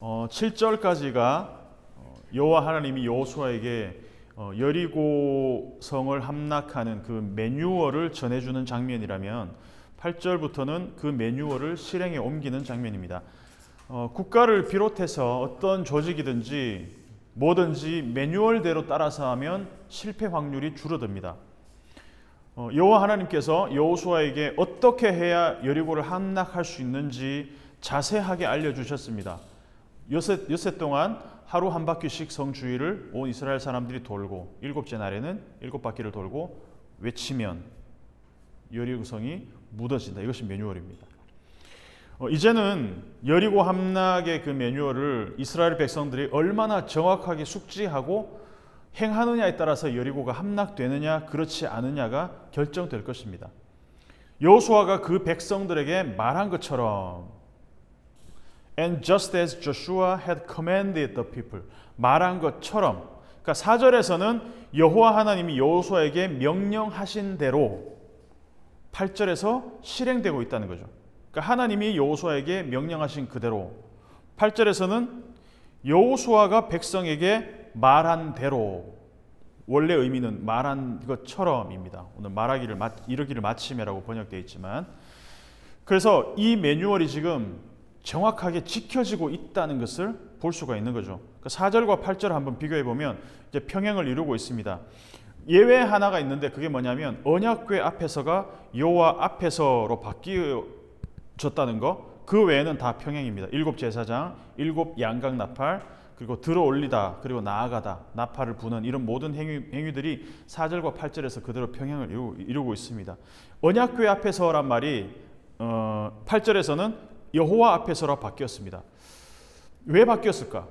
7절까지가 여호와 하나님이 여호수아에게 여리고 성을 함락하는 그 매뉴얼을 전해주는 장면이라면 8절부터는 그 매뉴얼을 실행에 옮기는 장면입니다. 국가를 비롯해서 어떤 조직이든지 뭐든지 매뉴얼대로 따라서 하면 실패 확률이 줄어듭니다. 여호와 하나님께서 여호수아에게 어떻게 해야 여리고를 함락할 수 있는지 자세하게 알려주셨습니다. 엿새 동안 하루 한 바퀴씩 성 주위를 온 이스라엘 사람들이 돌고 일곱째 날에는 일곱 바퀴를 돌고 외치면 여리고 성이 무너진다. 이것이 매뉴얼입니다. 이제는 여리고 함락의 그 매뉴얼을 이스라엘 백성들이 얼마나 정확하게 숙지하고 행하느냐에 따라서 여리고가 함락되느냐 그렇지 않느냐가 결정될 것입니다. 여호수아가 그 백성들에게 말한 것처럼 And just as Joshua had commanded the people, 말한 것처럼, 그러니까 4절에서는 여호와 하나님이 여호수아에게 명령하신 대로 8절에서 실행되고 있다는 거죠. 그러니까 하나님이 여호수아에게 명령하신 그대로 8절에서는 여호수아가 백성에게 말한 대로, 원래 의미는 말한 것처럼입니다. 오늘 이르기를 마침에라고 번역되어 있지만, 그래서 이 매뉴얼이 지금 정확하게 지켜지고 있다는 것을 볼 수가 있는 거죠. 4절과 8절을 한번 비교해 보면 이제 평행을 이루고 있습니다. 예외 하나가 있는데 그게 뭐냐면 언약궤 앞에서가 여호와 앞에서로 바뀌어졌다는 거. 그 외에는 다 평행입니다. 7 제사장, 7 양각 나팔, 그리고 들어 올리다, 그리고 나아가다, 나팔을 부는 이런 모든 행위들이 4절과 8절에서 그대로 평행을 이루고 있습니다. 언약궤 앞에서란 말이 8절에서는 여호와 앞에서라 바뀌었습니다. 왜 바뀌었을까?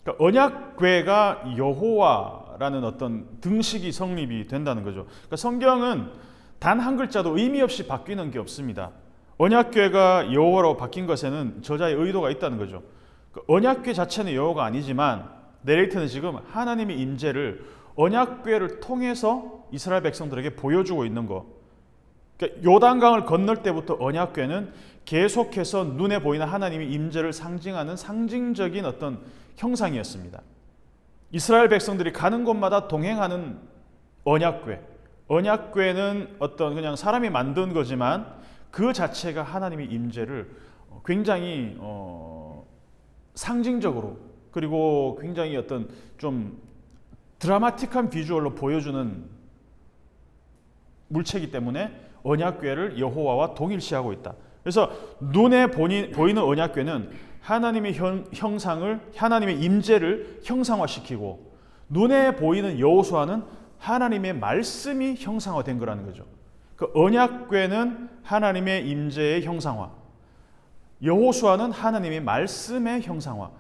그러니까 언약궤가 여호와라는 어떤 등식이 성립이 된다는 거죠. 그러니까 성경은 단 한 글자도 의미 없이 바뀌는 게 없습니다. 언약궤가 여호와로 바뀐 것에는 저자의 의도가 있다는 거죠. 언약궤 자체는 여호와가 아니지만 내레이터는 지금 하나님의 임재를 언약궤를 통해서 이스라엘 백성들에게 보여주고 있는 거. 그러니까 요단강을 건널 때부터 언약궤는 계속해서 눈에 보이는 하나님의 임재를 상징하는 상징적인 어떤 형상이었습니다. 이스라엘 백성들이 가는 곳마다 동행하는 언약궤. 언약궤는 어떤 그냥 사람이 만든 거지만 그 자체가 하나님의 임재를 굉장히 상징적으로, 그리고 굉장히 어떤 좀 드라마틱한 비주얼로 보여주는 물체이기 때문에 언약궤를 여호와와 동일시하고 있다. 그래서 눈에 보이는 언약궤는 하나님의 형상을, 하나님의 임재를 형상화시키고, 눈에 보이는 여호수아는 하나님의 말씀이 형상화된 거라는 거죠. 그 언약궤는 하나님의 임재의 형상화, 여호수아는 하나님의 말씀의 형상화.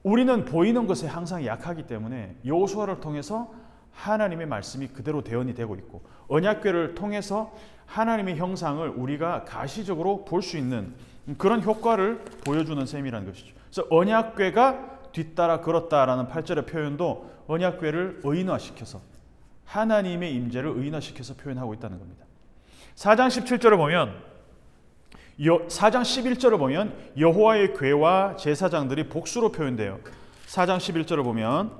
우리는 보이는 것에 항상 약하기 때문에 여호수아를 통해서 하나님의 말씀이 그대로 대언이 되고 있고, 언약궤를 통해서 하나님의 형상을 우리가 가시적으로 볼 수 있는 그런 효과를 보여주는 셈이라는 것이죠. 그래서 언약궤가 뒤따라 걸었다라는 8절의 표현도 언약궤를 의인화시켜서, 하나님의 임재를 의인화시켜서 표현하고 있다는 겁니다. 4장 17절을 보면 4장 11절을 보면 여호와의 궤와 제사장들이 복수로 표현돼요. 4장 11절을 보면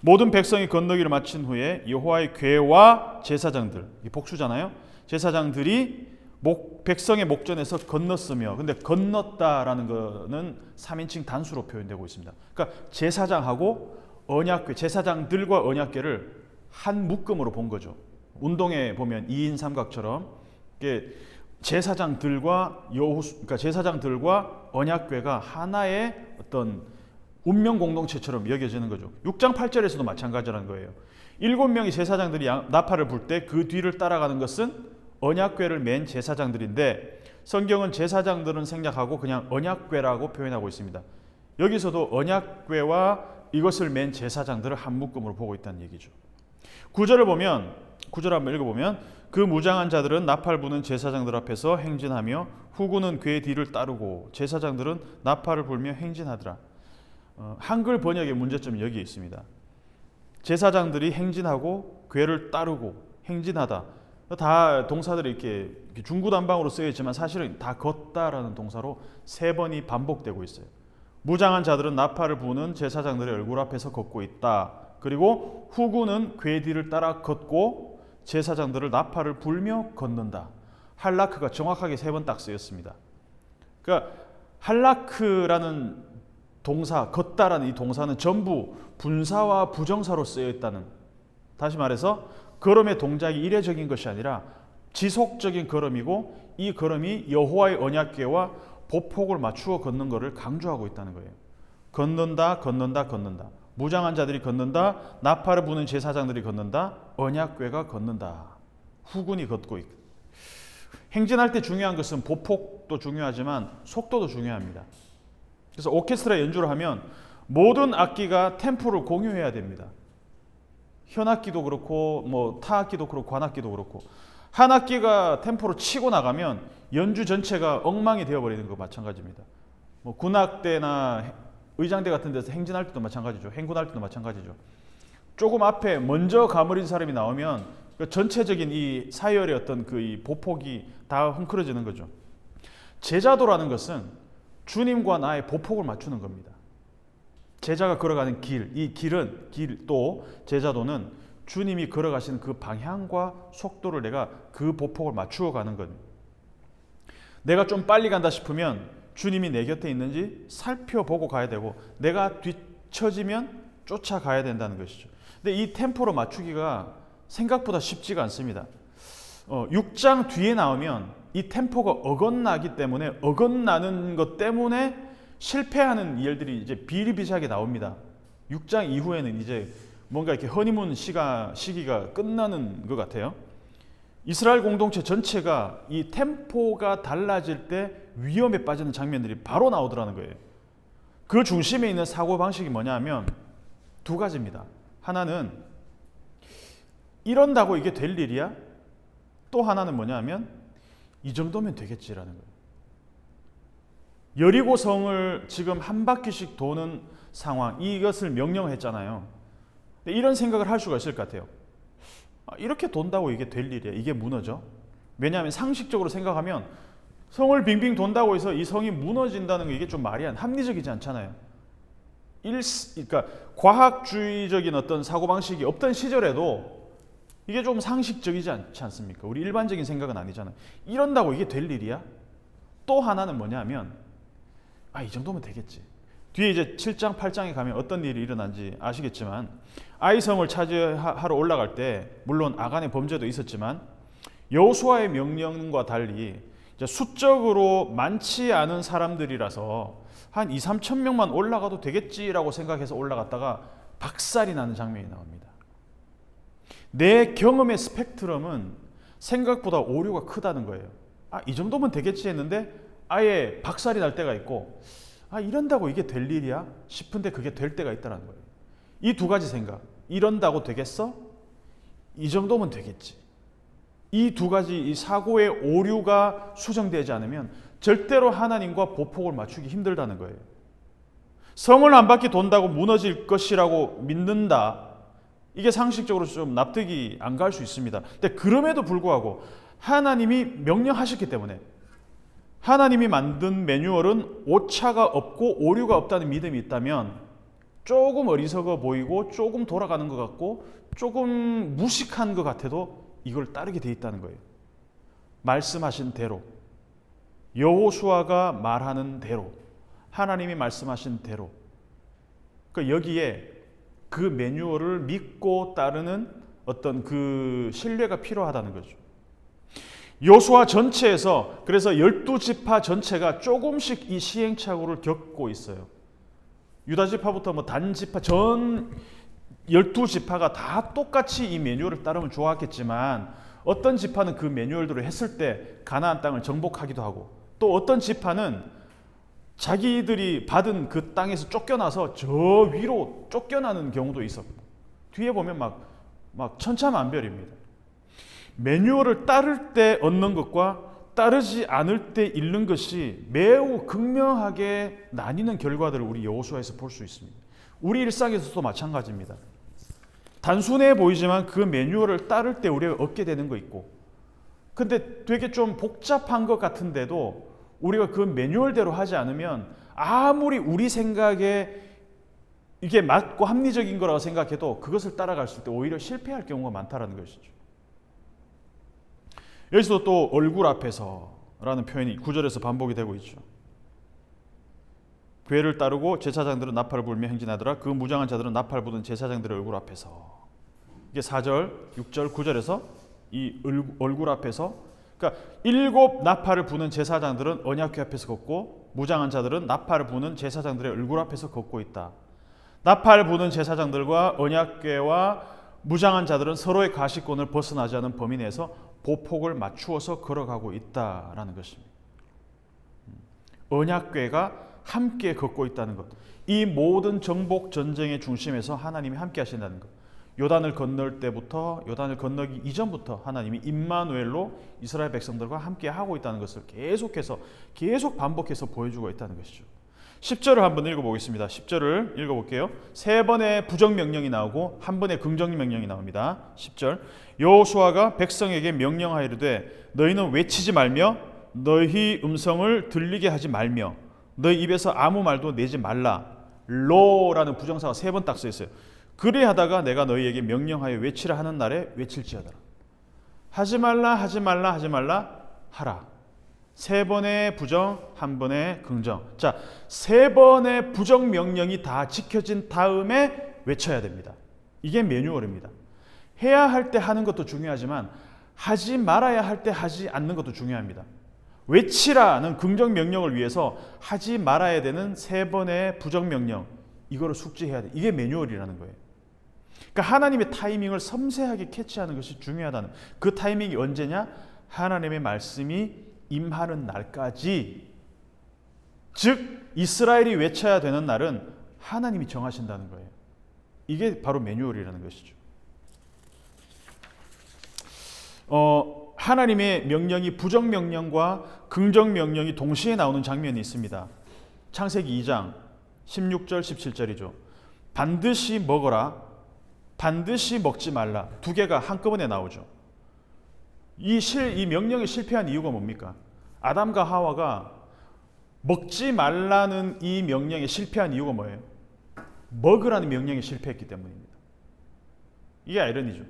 모든 백성이 건너기를 마친 후에 여호와의 궤와 제사장들, 이 복수잖아요. 제사장들이 백성의 목전에서 건넜으며, 근데 건넜다라는 것은 3인칭 단수로 표현되고 있습니다. 그러니까 제사장하고 언약궤, 제사장들과 언약궤를 한 묶음으로 본 거죠. 운동에 보면 2인 삼각처럼 제사장들과 그러니까 제사장들과 언약궤가 하나의 어떤 운명 공동체처럼 여겨지는 거죠. 6장 8절에서도 마찬가지라는 거예요. 7명의 제사장들이 나팔을 불 때 그 뒤를 따라가는 것은 언약궤를 맨 제사장들인데, 성경은 제사장들은 생략하고 그냥 언약궤라고 표현하고 있습니다. 여기서도 언약궤와 이것을 맨 제사장들을 한 묶음으로 보고 있다는 얘기죠. 9절을 보면, 9절 한번 읽어보면 그 무장한 자들은 나팔 부는 제사장들 앞에서 행진하며 후구는 궤 뒤를 따르고 제사장들은 나팔을 불며 행진하더라. 한글 번역의 문제점이 여기에 있습니다. 제사장들이 행진하고 궤를 따르고 행진하다, 다 동사들이 이렇게 중구난방으로 쓰여 있지만 사실은 다 걷다라는 동사로 3번이 반복되고 있어요. 무장한 자들은 나팔을 부는 제사장들의 얼굴 앞에서 걷고 있다. 그리고 후군은 궤 뒤를 따라 걷고 제사장들을 나팔을 불며 걷는다. 할라크가 정확하게 3번 딱 쓰였습니다. 그러니까 할라크라는 동사, 걷다라는 이 동사는 전부 분사와 부정사로 쓰여 있다는, 다시 말해서 걸음의 동작이 이례적인 것이 아니라 지속적인 걸음이고, 이 걸음이 여호와의 언약궤와 보폭을 맞추어 걷는 것을 강조하고 있다는 거예요. 걷는다, 걷는다, 걷는다. 무장한 자들이 걷는다, 나팔을 부는 제사장들이 걷는다, 언약궤가 걷는다. 후군이 걷고 있고. 행진할 때 중요한 것은 보폭도 중요하지만 속도도 중요합니다. 그래서 오케스트라 연주를 하면 모든 악기가 템포를 공유해야 됩니다. 현악기도 그렇고 뭐 타악기도 그렇고 관악기도 그렇고, 한 악기가 템포로 치고 나가면 연주 전체가 엉망이 되어버리는 거 마찬가지입니다. 뭐 군악대나 의장대 같은 데서 행진할 때도 마찬가지죠. 행군할 때도 마찬가지죠. 조금 앞에 먼저 가버린 사람이 나오면 그 전체적인 이 사열의 어떤 그 이 보폭이 다 헝클어지는 거죠. 제자도라는 것은 주님과 나의 보폭을 맞추는 겁니다. 제자가 걸어가는 길, 이 길은 또 제자도는 주님이 걸어가시는 그 방향과 속도를 내가 그 보폭을 맞추어 가는 겁니다. 내가 좀 빨리 간다 싶으면 주님이 내 곁에 있는지 살펴보고 가야 되고, 내가 뒤처지면 쫓아가야 된다는 것이죠. 근데 이 템포로 맞추기가 생각보다 쉽지가 않습니다. 6장 뒤에 나오면 이 템포가 어긋나기 때문에, 어긋나는 것 때문에 실패하는 일들이 이제 비일비재하게 나옵니다. 6장 이후에는 이제 뭔가 이렇게 허니문 시기가 끝나는 것 같아요. 이스라엘 공동체 전체가 이 템포가 달라질 때 위험에 빠지는 장면들이 바로 나오더라는 거예요. 그 중심에 있는 사고방식이 뭐냐 하면 2가지입니다. 하나는 이런다고 이게 될 일이야? 또 하나는 뭐냐 하면 이 정도면 되겠지라는 거예요. 여리고성을 지금 한 바퀴씩 도는 상황, 이것을 명령했잖아요. 이런 생각을 할 수가 있을 것 같아요. 이렇게 돈다고 이게 될 일이야? 이게 무너져? 왜냐하면 상식적으로 생각하면 성을 빙빙 돈다고 해서 이 성이 무너진다는 게 이게 좀 말이 합리적이지 않잖아요. 그러니까 과학주의적인 어떤 사고방식이 없던 시절에도 이게 좀 상식적이지 않지 않습니까? 우리 일반적인 생각은 아니잖아요. 이런다고 이게 될 일이야? 또 하나는 뭐냐 하면 이 정도면 되겠지. 뒤에 이제 7장, 8장에 가면 어떤 일이 일어난지 아시겠지만, 아이성을 차지하러 올라갈 때 물론 아간의 범죄도 있었지만 여호수아의 명령과 달리 이제 수적으로 많지 않은 사람들이라서 한 2, 3천 명만 올라가도 되겠지라고 생각해서 올라갔다가 박살이 나는 장면이 나옵니다. 내 경험의 스펙트럼은 생각보다 오류가 크다는 거예요. 이 정도면 되겠지 했는데 아예 박살이 날 때가 있고, 이런다고 이게 될 일이야? 싶은데 그게 될 때가 있다는 거예요. 이 2가지 생각. 이런다고 되겠어? 이 정도면 되겠지. 이 2가지 이 사고의 오류가 수정되지 않으면 절대로 하나님과 보폭을 맞추기 힘들다는 거예요. 성을 한 바퀴 돈다고 무너질 것이라고 믿는다. 이게 상식적으로 좀 납득이 안 갈 수 있습니다. 근데 그럼에도 불구하고 하나님이 명령하셨기 때문에, 하나님이 만든 매뉴얼은 오차가 없고 오류가 없다는 믿음이 있다면 조금 어리석어 보이고 조금 돌아가는 것 같고 조금 무식한 것 같아도 이걸 따르게 돼 있다는 거예요. 말씀하신 대로, 여호수아가 말하는 대로, 하나님이 말씀하신 대로, 그러니까 여기에 그 매뉴얼을 믿고 따르는 어떤 그 신뢰가 필요하다는 거죠. 여호수아 전체에서 그래서 12지파 전체가 조금씩 이 시행착오를 겪고 있어요. 유다지파부터 뭐 단지파 전 12지파가 다 똑같이 이 매뉴얼을 따르면 좋았겠지만, 어떤 지파는 그 매뉴얼대로 했을 때 가나안 땅을 정복하기도 하고, 또 어떤 지파는 자기들이 받은 그 땅에서 쫓겨나서 저 위로 쫓겨나는 경우도 있었고, 뒤에 보면 막 천차만별입니다. 매뉴얼을 따를 때 얻는 것과 따르지 않을 때 잃는 것이 매우 극명하게 나뉘는 결과들을 우리 여호수아에서 볼 수 있습니다. 우리 일상에서도 마찬가지입니다. 단순해 보이지만 그 매뉴얼을 따를 때 우리가 얻게 되는 거 있고, 근데 되게 좀 복잡한 것 같은데도 우리가 그 매뉴얼대로 하지 않으면 아무리 우리 생각에 이게 맞고 합리적인 거라고 생각해도 그것을 따라갔을 때 오히려 실패할 경우가 많다라는 것이죠. 여기서도 또 얼굴 앞에서라는 표현이 9절에서 반복이 되고 있죠. 괴를 따르고 제사장들은 나팔을 불며 행진하더라. 그 무장한 자들은 나팔 부는 제사장들의 얼굴 앞에서. 이게 4절, 6절, 9절에서 이 얼굴 앞에서, 그러니까 7 나팔을 부는 제사장들은 언약궤 앞에서 걷고 무장한 자들은 나팔을 부는 제사장들의 얼굴 앞에서 걷고 있다. 나팔 부는 제사장들과 언약궤와 무장한 자들은 서로의 가시권을 벗어나지 않은 범위 내에서 보폭을 맞추어서 걸어가고 있다라는 것입니다. 언약궤가 함께 걷고 있다는 것. 이 모든 정복 전쟁의 중심에서 하나님이 함께 하신다는 것. 요단을 건널 때부터, 요단을 건너기 이전부터 하나님이 임마누엘로 이스라엘 백성들과 함께 하고 있다는 것을 계속 반복해서 보여주고 있다는 것이죠. 10절을 한번 읽어보겠습니다. 10절을 읽어볼게요. 3번의 부정명령이 나오고 1번의 긍정명령이 나옵니다. 10절, 여호수아가 백성에게 명령하이르되 너희는 외치지 말며 너희 음성을 들리게 하지 말며 너희 입에서 아무 말도 내지 말라. 로라는 부정사가 3번 딱 써 있어요. 그리하다가 내가 너희에게 명령하여 외치라 하는 날에 외칠지어다라. 하지 말라 하지 말라 하지 말라 하라. 3번의 부정, 1번의 긍정. 자, 3번의 부정 명령이 다 지켜진 다음에 외쳐야 됩니다. 이게 매뉴얼입니다. 해야 할 때 하는 것도 중요하지만 하지 말아야 할 때 하지 않는 것도 중요합니다. 외치라는 긍정 명령을 위해서 하지 말아야 되는 3번의 부정 명령, 이거를 숙지해야 돼. 이게 매뉴얼이라는 거예요. 그러니까 하나님의 타이밍을 섬세하게 캐치하는 것이 중요하다는, 그 타이밍이 언제냐? 하나님의 말씀이 임하는 날까지, 즉 이스라엘이 외쳐야 되는 날은 하나님이 정하신다는 거예요. 이게 바로 매뉴얼이라는 것이죠. 하나님의 명령이 부정명령과 긍정명령이 동시에 나오는 장면이 있습니다. 창세기 2장 16절 17절이죠. 반드시 먹어라, 반드시 먹지 말라. 두 개가 한꺼번에 나오죠. 이 명령이 실패한 이유가 뭡니까? 아담과 하와가 먹지 말라는 이 명령에 실패한 이유가 뭐예요? 먹으라는 명령에 실패했기 때문입니다. 이게 아이러니죠.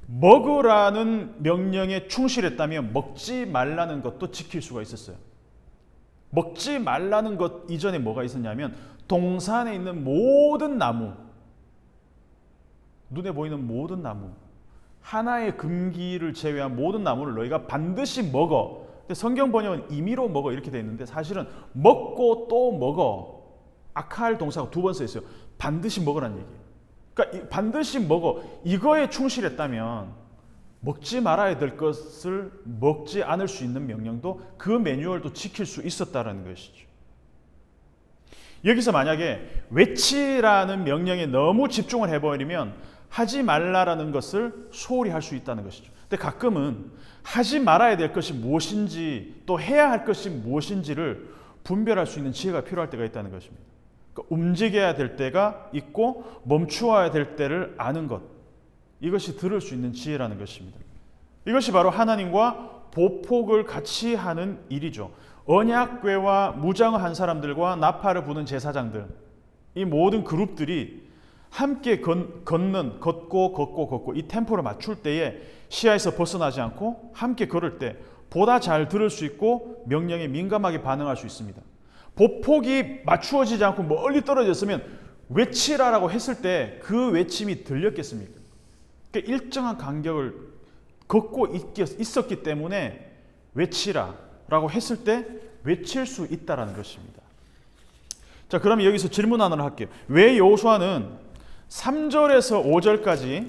먹으라는 명령에 충실했다면 먹지 말라는 것도 지킬 수가 있었어요. 먹지 말라는 것 이전에 뭐가 있었냐면 동산에 있는 모든 나무, 눈에 보이는 모든 나무, 하나의 금기를 제외한 모든 나무를 너희가 반드시 먹어. 근데 성경 번역은 임의로 먹어 이렇게 되어 있는데 사실은 먹고 또 먹어. 아칼 동사가 2번 써 있어요. 반드시 먹으라는 얘기예요. 그러니까 반드시 먹어. 이거에 충실했다면 먹지 말아야 될 것을 먹지 않을 수 있는 명령도, 그 매뉴얼도 지킬 수 있었다는 것이죠. 여기서 만약에 외치라는 명령에 너무 집중을 해버리면 하지 말라라는 것을 소홀히 할 수 있다는 것이죠. 근데 가끔은 하지 말아야 될 것이 무엇인지 또 해야 할 것이 무엇인지를 분별할 수 있는 지혜가 필요할 때가 있다는 것입니다. 그러니까 움직여야 될 때가 있고 멈추어야 될 때를 아는 것, 이것이 들을 수 있는 지혜라는 것입니다. 이것이 바로 하나님과 보폭을 같이 하는 일이죠. 언약궤와 무장을 한 사람들과 나팔을 부는 제사장들, 이 모든 그룹들이 함께 걷고 이 템포를 맞출 때에 시야에서 벗어나지 않고 함께 걸을 때 보다 잘 들을 수 있고 명령에 민감하게 반응할 수 있습니다. 보폭이 맞추어지지 않고 멀리 떨어졌으면 외치라라고 했을 때 그 외침이 들렸겠습니까? 그러니까 일정한 간격을 걷고 있었기 때문에 외치라라고 했을 때 외칠 수 있다라는 것입니다. 자, 그러면 여기서 질문 하나를 할게요. 왜 여호수아는 3절에서 5절까지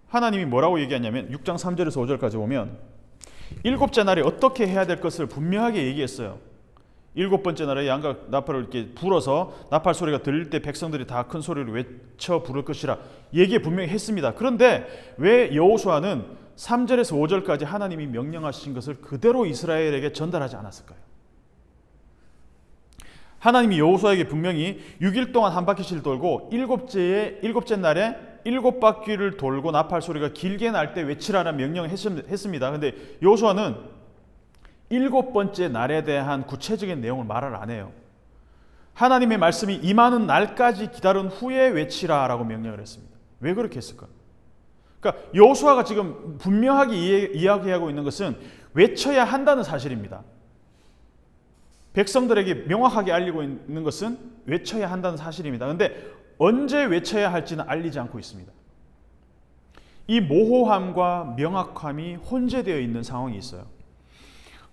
하나님이 뭐라고 얘기하냐면 6장 3절에서 5절까지 보면 7째 날에 어떻게 해야 될 것을 분명하게 얘기했어요. 7번째 날에 양과 나팔을 이렇게 불어서 나팔 소리가 들릴 때 백성들이 다 큰 소리로 외쳐 부를 것이라 얘기 분명히 했습니다. 그런데 왜 여호수아는 3절에서 5절까지 하나님이 명령하신 것을 그대로 이스라엘에게 전달하지 않았을까요? 하나님이 여호수아에게 분명히 6일 동안 한 바퀴씩 돌고 일곱째 날에 7바퀴를 돌고 나팔 소리가 길게 날 때 외치라는 명령을 했습니다. 그런데 여호수아는 7번째 날에 대한 구체적인 내용을 말을 안 해요. 하나님의 말씀이 임하는 날까지 기다린 후에 외치라라고 명령을 했습니다. 왜 그렇게 했을까? 그러니까 여호수아가 지금 분명하게 이야기하고 있는 것은 외쳐야 한다는 사실입니다. 백성들에게 명확하게 알리고 있는 것은 외쳐야 한다는 사실입니다. 그런데 언제 외쳐야 할지는 알리지 않고 있습니다. 이 모호함과 명확함이 혼재되어 있는 상황이 있어요.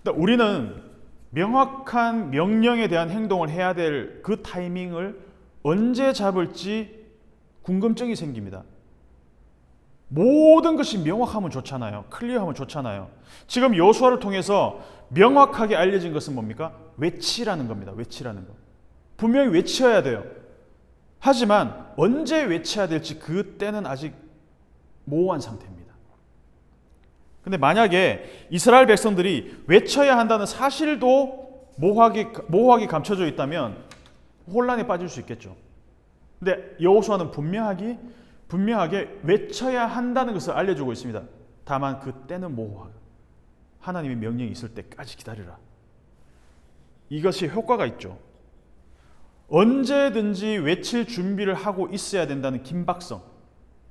그러니까 우리는 명확한 명령에 대한 행동을 해야 될 그 타이밍을 언제 잡을지 궁금증이 생깁니다. 모든 것이 명확하면 좋잖아요. 클리어하면 좋잖아요. 지금 여호수아를 통해서 명확하게 알려진 것은 뭡니까? 외치라는 겁니다. 외치라는 것. 분명히 외쳐야 돼요. 하지만 언제 외쳐야 될지 그때는 아직 모호한 상태입니다. 근데 만약에 이스라엘 백성들이 외쳐야 한다는 사실도 모호하게 감춰져 있다면 혼란에 빠질 수 있겠죠. 근데 여호수아는 분명하게 외쳐야 한다는 것을 알려주고 있습니다. 다만 그때는 모호하고 하나님의 명령이 있을 때까지 기다리라. 이것이 효과가 있죠. 언제든지 외칠 준비를 하고 있어야 된다는 긴박성,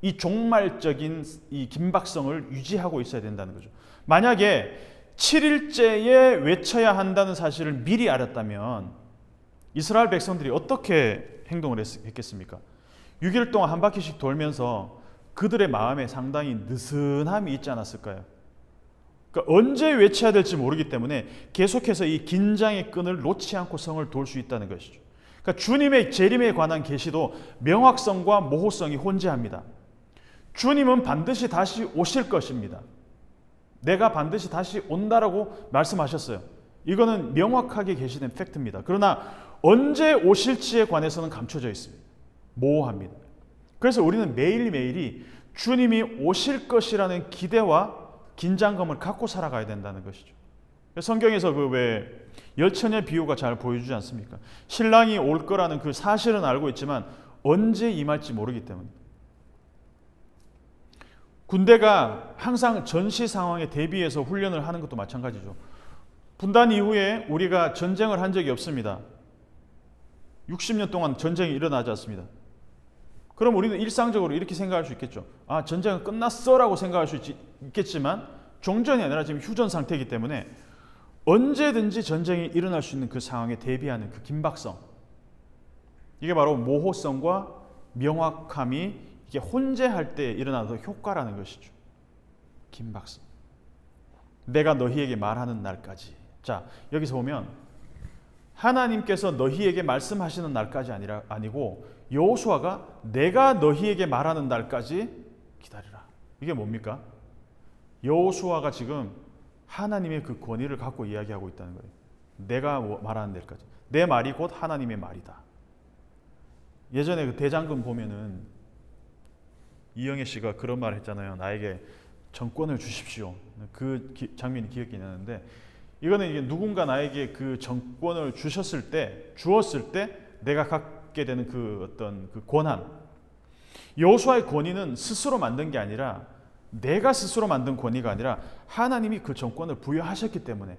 이 종말적인 이 긴박성을 유지하고 있어야 된다는 거죠. 만약에 7일째에 외쳐야 한다는 사실을 미리 알았다면 이스라엘 백성들이 어떻게 행동을 했겠습니까? 6일 동안 한 바퀴씩 돌면서 그들의 마음에 상당히 느슨함이 있지 않았을까요? 그러니까 언제 외쳐야 될지 모르기 때문에 계속해서 이 긴장의 끈을 놓지 않고 성을 돌 수 있다는 것이죠. 그러니까 주님의 재림에 관한 계시도 명확성과 모호성이 혼재합니다. 주님은 반드시 다시 오실 것입니다. 내가 반드시 다시 온다라고 말씀하셨어요. 이거는 명확하게 계시된 팩트입니다. 그러나 언제 오실지에 관해서는 감춰져 있습니다. 모호합니다. 그래서 우리는 매일매일이 주님이 오실 것이라는 기대와 긴장감을 갖고 살아가야 된다는 것이죠. 성경에서 그 왜 열처녀의 비유가 잘 보여주지 않습니까? 신랑이 올 거라는 그 사실은 알고 있지만 언제 임할지 모르기 때문에. 군대가 항상 전시 상황에 대비해서 훈련을 하는 것도 마찬가지죠. 분단 이후에 우리가 전쟁을 한 적이 없습니다. 60년 동안 전쟁이 일어나지 않습니다. 그럼 우리는 일상적으로 이렇게 생각할 수 있겠죠. 아, 전쟁은 끝났어라고 생각할 수 있겠지만 종전이 아니라 지금 휴전 상태이기 때문에 언제든지 전쟁이 일어날 수 있는 그 상황에 대비하는 그 긴박성, 이게 바로 모호성과 명확함이 이게 혼재할 때 일어나는 효과라는 것이죠. 긴박성. 내가 너희에게 말하는 날까지. 자, 여기서 보면 하나님께서 너희에게 말씀하시는 날까지 아니고 여호수아가 내가 너희에게 말하는 날까지 기다리라. 이게 뭡니까? 여호수아가 지금 하나님의 그 권위를 갖고 이야기하고 있다는 거예요. 내가 말하는 날까지. 내 말이 곧 하나님의 말이다. 예전에 그 대장금 보면은 이영애 씨가 그런 말 했잖아요. 나에게 정권을 주십시오. 그 장면이 기억이 나는데, 이거는 이게 누군가 나에게 그 정권을 주었을 때 내가 갖게 되는 그 어떤 그 권한. 여호수아의 권위는 스스로 만든 게 아니라, 내가 스스로 만든 권위가 아니라 하나님이 그 정권을 부여하셨기 때문에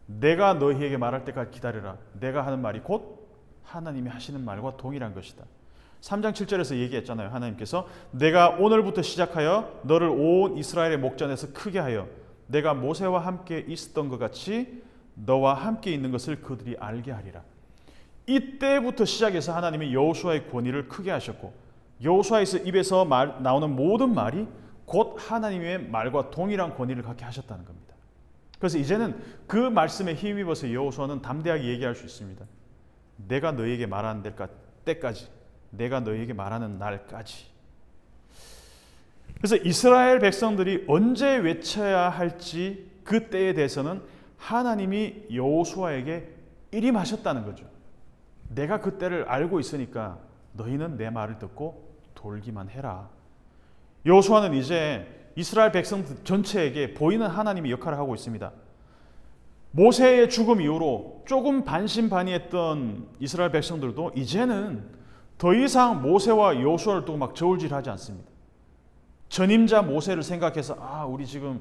내가 너희에게 말할 때까지 기다려라. 내가 하는 말이 곧 하나님이 하시는 말과 동일한 것이다. 3장 7절에서 얘기했잖아요. 하나님께서 내가 오늘부터 시작하여 너를 온 이스라엘의 목전에서 크게 하여 내가 모세와 함께 있었던 것 같이 너와 함께 있는 것을 그들이 알게 하리라. 이때부터 시작해서 하나님이 여호수아의 권위를 크게 하셨고, 여호수아의 입에서 나오는 모든 말이 곧 하나님의 말과 동일한 권위를 갖게 하셨다는 겁니다. 그래서 이제는 그 말씀에 힘입어서 여호수아는 담대하게 얘기할 수 있습니다. 내가 너희에게 말하는 때까지, 내가 너희에게 말하는 날까지. 그래서 이스라엘 백성들이 언제 외쳐야 할지 그 때에 대해서는 하나님이 여호수아에게 일임하셨다는 거죠. 내가 그 때를 알고 있으니까 너희는 내 말을 듣고 돌기만 해라. 여호수아는 이제 이스라엘 백성 전체에게 보이는 하나님의 역할을 하고 있습니다. 모세의 죽음 이후로 조금 반신반의했던 이스라엘 백성들도 이제는 더 이상 모세와 여호수아를 두고 막 저울질하지 않습니다. 전임자 모세를 생각해서 우리 지금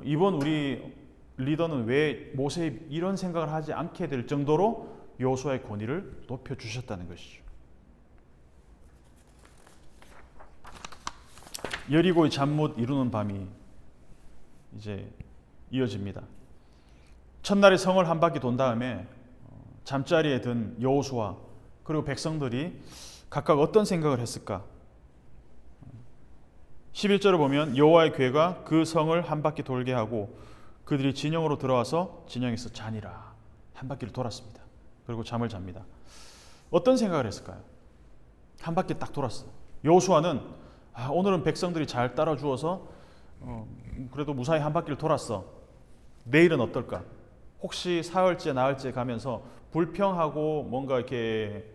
이번 우리 리더는 왜 모세 이런 생각을 하지 않게 될 정도로 여호수아의 권위를 높여 주셨다는 것이죠. 여리고의 잠 못 이루는 밤이 이제 이어집니다. 첫날에 성을 한 바퀴 돈 다음에 잠자리에 든 여호수아 그리고 백성들이 각각 어떤 생각을 했을까? 11절을 보면 여호와의 괴가 그 성을 한 바퀴 돌게 하고 그들이 진영으로 들어와서 진영에서 자니라. 한 바퀴를 돌았습니다. 그리고 잠을 잡니다. 어떤 생각을 했을까요? 한 바퀴 딱 돌았어. 여호수아는 오늘은 백성들이 잘 따라주어서 그래도 무사히 한 바퀴를 돌았어. 내일은 어떨까? 혹시 사흘째 나흘째 가면서 불평하고 뭔가 이렇게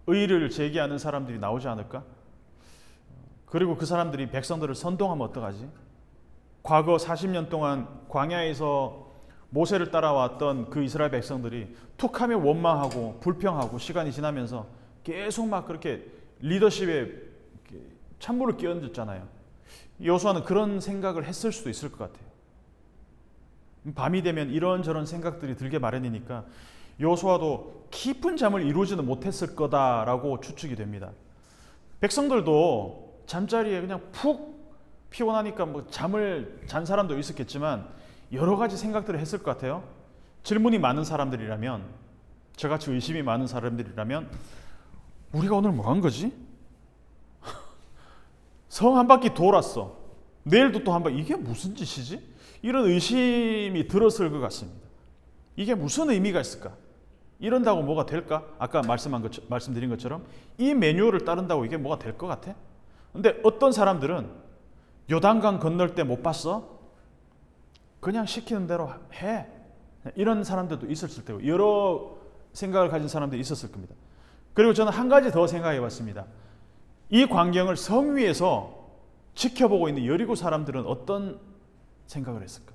의의를 제기하는 사람들이 나오지 않을까? 그리고 그 사람들이 백성들을 선동하면 어떡하지? 과거 40년 동안 광야에서 모세를 따라왔던 그 이스라엘 백성들이 툭하면 원망하고 불평하고 시간이 지나면서 계속 막 그렇게 리더십에 찬물을 끼얹었잖아요. 여호수아는 그런 생각을 했을 수도 있을 것 같아요. 밤이 되면 이런저런 생각들이 들게 마련이니까 여호수아도 깊은 잠을 이루지는 못했을 거다라고 추측이 됩니다. 백성들도 잠자리에 그냥 푹 피곤하니까 뭐 잠을 잔 사람도 있었겠지만 여러 가지 생각들을 했을 것 같아요. 질문이 많은 사람들이라면, 저같이 의심이 많은 사람들이라면 우리가 오늘 뭐 한 거지? 성 한 바퀴 돌았어. 내일도 또 한 바퀴. 이게 무슨 짓이지? 이런 의심이 들었을 것 같습니다. 이게 무슨 의미가 있을까? 이런다고 뭐가 될까? 아까 말씀드린 것처럼 이 매뉴얼을 따른다고 이게 뭐가 될 것 같아? 근데 어떤 사람들은 요단강 건널 때 못 봤어? 그냥 시키는 대로 해. 이런 사람들도 있었을 테고 여러 생각을 가진 사람들이 있었을 겁니다. 그리고 저는 한 가지 더 생각해 봤습니다. 이 광경을 성 위에서 지켜보고 있는 여리고 사람들은 어떤 생각을 했을까?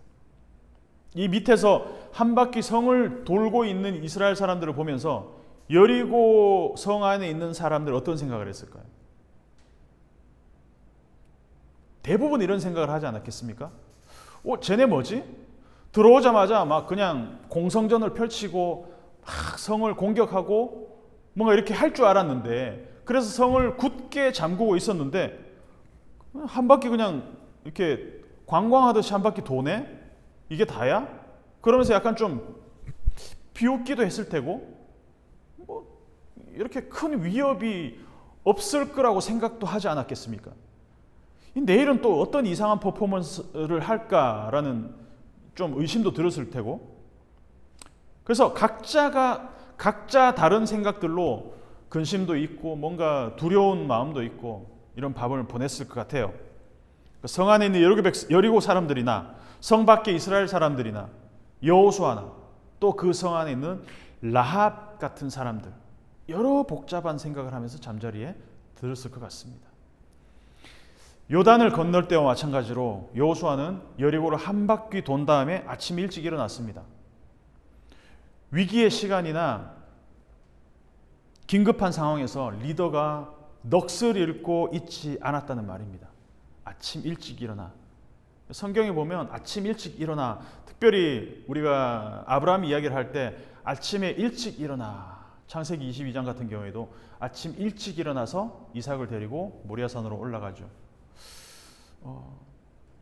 이 밑에서 한 바퀴 성을 돌고 있는 이스라엘 사람들을 보면서 여리고 성 안에 있는 사람들 어떤 생각을 했을까요? 대부분 이런 생각을 하지 않았겠습니까? 쟤네 뭐지? 들어오자마자 막 그냥 공성전을 펼치고 막 성을 공격하고 뭔가 이렇게 할 줄 알았는데, 그래서 성을 굳게 잠그고 있었는데 한 바퀴 그냥 이렇게 관광하듯이 한 바퀴 도네? 이게 다야? 그러면서 약간 좀 비웃기도 했을 테고, 뭐 이렇게 큰 위협이 없을 거라고 생각도 하지 않았겠습니까? 내일은 또 어떤 이상한 퍼포먼스를 할까라는 좀 의심도 들었을 테고, 그래서 각자 다른 생각들로 근심도 있고 뭔가 두려운 마음도 있고 이런 밤을 보냈을 것 같아요. 성 안에 있는 여리고 사람들이나 성 밖에 이스라엘 사람들이나 여호수아나 또 그 성 안에 있는 라합 같은 사람들, 여러 복잡한 생각을 하면서 잠자리에 들었을 것 같습니다. 요단을 건널 때와 마찬가지로 여호수아는 여리고를 한 바퀴 돈 다음에 아침 일찍 일어났습니다. 위기의 시간이나 긴급한 상황에서 리더가 넋을 잃고 있지 않았다는 말입니다. 아침 일찍 일어나. 성경에 보면 아침 일찍 일어나, 특별히 우리가 아브라함 이야기를 할 때 아침에 일찍 일어나, 창세기 22장 같은 경우에도 아침 일찍 일어나서 이삭을 데리고 모리아산으로 올라가죠.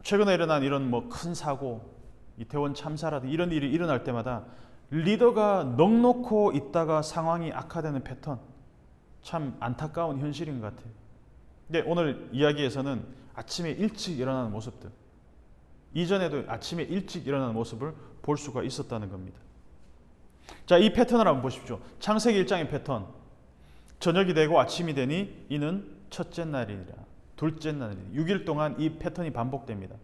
최근에 일어난 이런 뭐 큰 사고, 이태원 참사라든지 이런 일이 일어날 때마다 리더가 넋놓고 있다가 상황이 악화되는 패턴, 참 안타까운 현실인 것 같아요. 근데 오늘 이야기에서는 아침에 일찍 일어나는 모습들, 이전에도 아침에 일찍 일어나는 모습을 볼 수가 있었다는 겁니다. 자, 이 패턴을 한번 보십시오. 창세기 1장의 패턴. 저녁이 되고 아침이 되니 이는 첫째 날이라, 둘째 날이라. 6일 동안 이 패턴이 반복됩니다.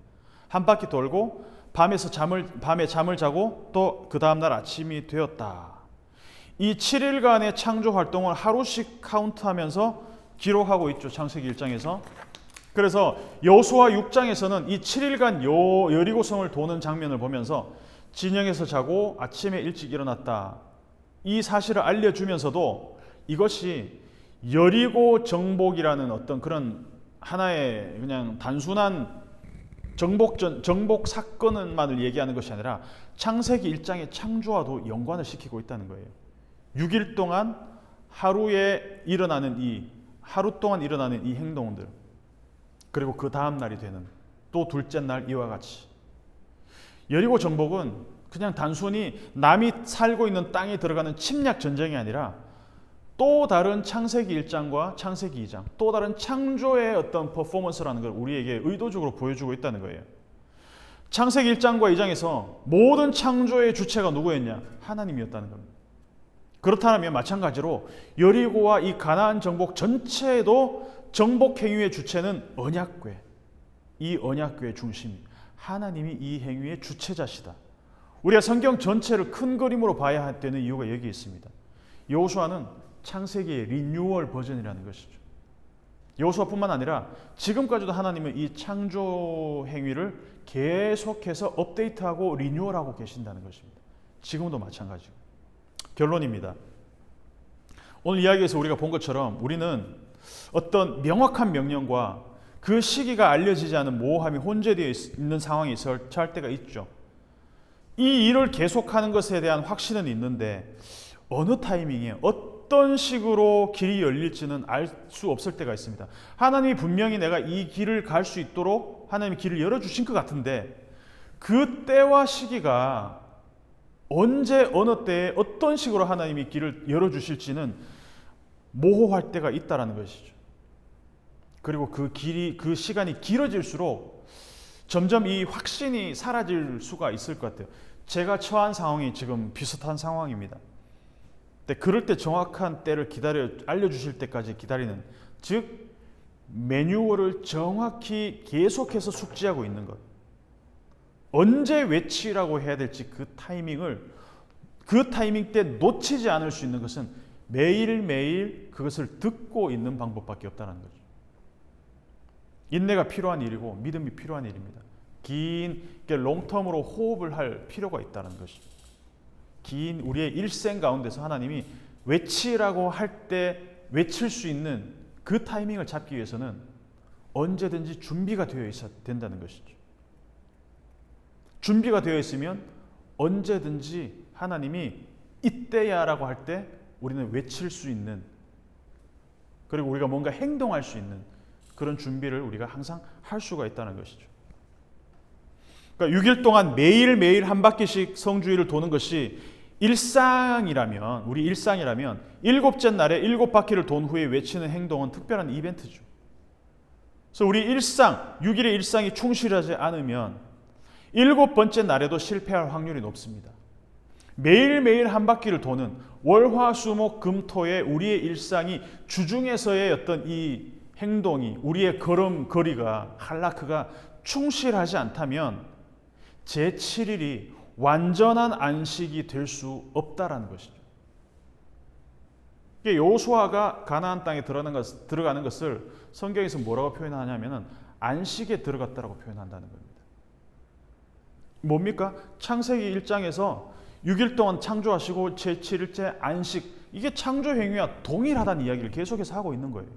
한 바퀴 돌고 밤에 잠을 자고 또 그 다음 날 아침이 되었다. 이 7일간의 창조 활동을 하루씩 카운트하면서 기록하고 있죠. 창세기 1장에서. 그래서 여호수아 6장에서는 이 7일간 여리고성을 도는 장면을 보면서 진영에서 자고 아침에 일찍 일어났다, 이 사실을 알려주면서도 이것이 여리고 정복이라는 어떤 그런 하나의 그냥 단순한 정복 사건만을 얘기하는 것이 아니라 창세기 1장의 창조와도 연관을 시키고 있다는 거예요. 6일 동안 하루 동안 일어나는 이 행동들, 그리고 그 다음 날이 되는 또 둘째 날 이와 같이 여리고 정복은 그냥 단순히 남이 살고 있는 땅에 들어가는 침략 전쟁이 아니라 또 다른 창세기 1장과 창세기 2장, 또 다른 창조의 어떤 퍼포먼스라는 걸 우리에게 의도적으로 보여주고 있다는 거예요. 창세기 1장과 2장에서 모든 창조의 주체가 누구였냐? 하나님이었다는 겁니다. 그렇다면 마찬가지로 여리고와 이 가나안 정복 전체에도 정복 행위의 주체는 언약궤, 이 언약궤의 중심이 하나님이 이 행위의 주체자시다. 우리가 성경 전체를 큰 그림으로 봐야 되는 이유가 여기 있습니다. 여호수아는 창세기의 리뉴얼 버전이라는 것이죠. 여호수아뿐만 아니라 지금까지도 하나님은 이 창조 행위를 계속해서 업데이트하고 리뉴얼하고 계신다는 것입니다. 지금도 마찬가지고. 결론입니다. 오늘 이야기에서 우리가 본 것처럼 우리는 어떤 명확한 명령과 그 시기가 알려지지 않은 모호함이 혼재되어 있는 상황이 처할 때가 있죠. 이 일을 계속하는 것에 대한 확신은 있는데 어느 타이밍에 어떤 식으로 길이 열릴지는 알 수 없을 때가 있습니다. 하나님이 분명히 내가 이 길을 갈 수 있도록 하나님이 길을 열어주신 것 같은데 그 때와 시기가 언제 어느 때에 어떤 식으로 하나님이 길을 열어주실지는 모호할 때가 있다는 것이죠. 그리고 그 시간이 길어질수록 점점 이 확신이 사라질 수가 있을 것 같아요. 제가 처한 상황이 지금 비슷한 상황입니다. 근데 그럴 때 정확한 때를 알려주실 때까지 기다리는, 즉 매뉴얼을 정확히 계속해서 숙지하고 있는 것, 언제 외치라고 해야 될지 그 타이밍 때 놓치지 않을 수 있는 것은 매일매일 그것을 듣고 있는 방법밖에 없다는 거죠. 인내가 필요한 일이고 믿음이 필요한 일입니다. 긴 롱텀으로 호흡을 할 필요가 있다는 것이죠. 긴 우리의 일생 가운데서 하나님이 외치라고 할 때 외칠 수 있는 그 타이밍을 잡기 위해서는 언제든지 준비가 되어 있어야 된다는 것이죠. 준비가 되어 있으면 언제든지 하나님이 이때야라고 할 때 우리는 외칠 수 있는, 그리고 우리가 뭔가 행동할 수 있는 그런 준비를 우리가 항상 할 수가 있다는 것이죠. 그러니까 6일 동안 매일매일 한 바퀴씩 성주위를 도는 것이 우리 일상이라면 일곱째 날에 7바퀴를 돈 후에 외치는 행동은 특별한 이벤트죠. 그래서 우리 6일의 일상이 충실하지 않으면 7번째 날에도 실패할 확률이 높습니다. 매일매일 한 바퀴를 도는 월화수목 금토의 우리의 일상이 주중에서의 어떤 이 행동이, 우리의 걸음걸이가, 할라크가 충실하지 않다면 제7일이 완전한 안식이 될 수 없다라는 것이죠. 여호수아가 가나안 땅에 들어가는 것을 성경에서 뭐라고 표현하냐면 안식에 들어갔다라고 표현한다는 겁니다. 뭡니까? 창세기 1장에서 6일 동안 창조하시고 제7일째 안식, 이게 창조 행위와 동일하다는 이야기를 계속해서 하고 있는 거예요.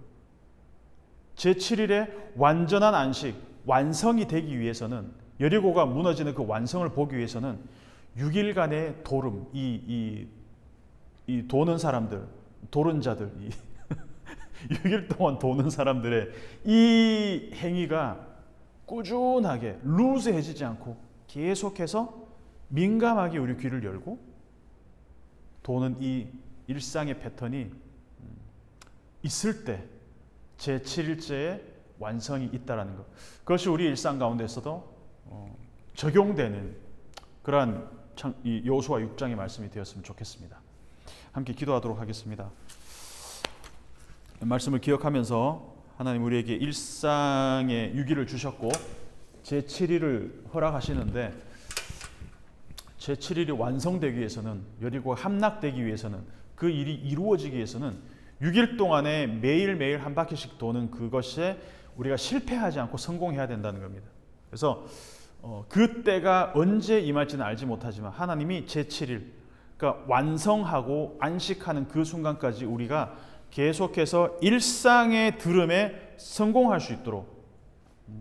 제7일에 완전한 안식, 완성이 되기 위해서는, 여리고가 무너지는 그 완성을 보기 위해서는 6일간의 도름, 이 도는 사람들, 도른 자들, 6일 동안 도는 사람들의 이 행위가 꾸준하게 루즈해지지 않고 계속해서 민감하게 우리 귀를 열고 도는 이 일상의 패턴이 있을 때 제7일째의 완성이 있다는 것, 그것이 우리 일상 가운데서도 적용되는 그러한 이 여호수아 6장의 말씀이 되었으면 좋겠습니다. 함께 기도하도록 하겠습니다. 말씀을 기억하면서 하나님 우리에게 일상의 6일을 주셨고 제7일을 허락하시는데, 제7일이 완성되기 위해서는, 여리고가 함락되기 위해서는, 그 일이 이루어지기 위해서는 6일 동안에 매일매일 한 바퀴씩 도는 그것에 우리가 실패하지 않고 성공해야 된다는 겁니다. 그래서 그 때가 언제 임할지는 알지 못하지만 하나님이 제7일, 그러니까 완성하고 안식하는 그 순간까지 우리가 계속해서 일상의 들음에 성공할 수 있도록,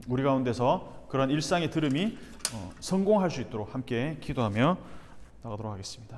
우리 가운데서 그런 일상의 들음이 성공할 수 있도록 함께 기도하며 나가도록 하겠습니다.